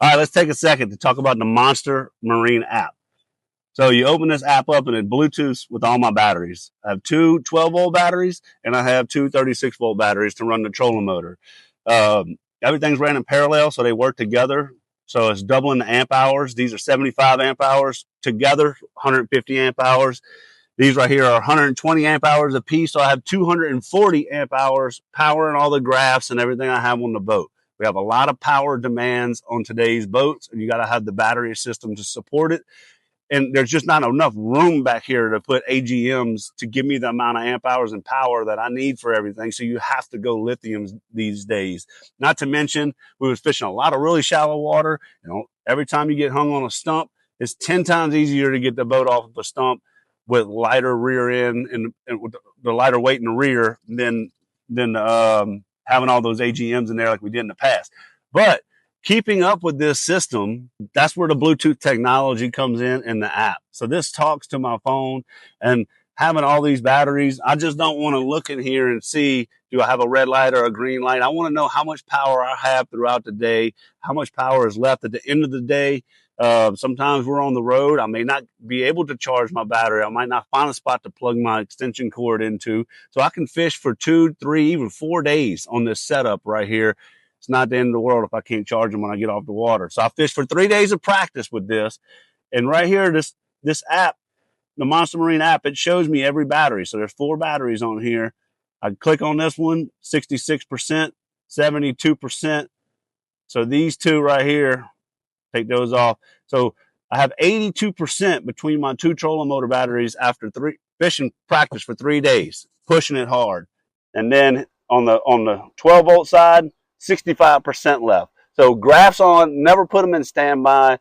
All right, let's take a second to talk about the Monster Marine app. So you open this app up and it Bluetooths with all my batteries. I have two 12-volt batteries and I have two 36-volt batteries to run the trolling motor. Everything's ran in parallel, so they work together. So it's doubling the amp hours. These are 75 amp hours together, 150 amp hours. These right here are 120 amp hours a piece. So I have 240 amp hours powering all the graphs and everything I have on the boat. We have a lot of power demands on today's boats, and you got to have the battery system to support it. And there's just not enough room back here to put AGMs to give me the amount of amp hours and power that I need for everything. So you have to go lithiums these days. Not to mention, we was fishing a lot of really shallow water. You know, every time you get hung on a stump, it's 10 times easier to get the boat off of a stump with lighter rear end and with the lighter weight in the rear than having all those AGMs in there like we did in the past. But keeping up with this system, that's where the Bluetooth technology comes in the app. So this talks to my phone, and having all these batteries, I just don't want to look in here and see, do I have a red light or a green light? I want to know how much power I have throughout the day, how much power is left at the end of the day. Sometimes we're on the road. I may not be able to charge my battery. I might not find a spot to plug my extension cord into. So I can fish for 2, 3, even 4 days on this setup right here. It's not the end of the world if I can't charge them when I get off the water. So I fished for 3 days of practice with this. And right here, this app, the Monster Marine app, it shows me every battery. So there's 4 batteries on here. I click on this one, 66%, 72%. So these two right here, take those off. So I have 82% between my 2 trolling motor batteries after fishing practice for 3 days, pushing it hard. And then on the 12-volt side, 65% left. So graphs on, never put them in standby.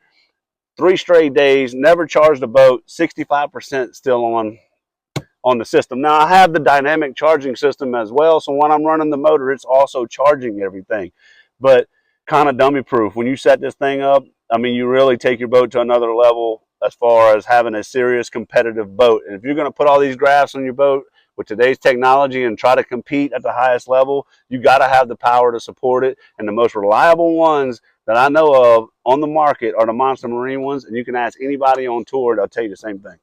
3 straight days, never charged the boat. 65% still on the system. Now I have the dynamic charging system as well, so when I'm running the motor, it's also charging everything. But kind of dummy proof. When you set this thing up, I mean, you really take your boat to another level as far as having a serious competitive boat. And if you're going to put all these graphs on your boat with today's technology and try to compete at the highest level, you got to have the power to support it. And the most reliable ones that I know of on the market are the Monster Marine ones. And you can ask anybody on tour, they'll tell you the same thing.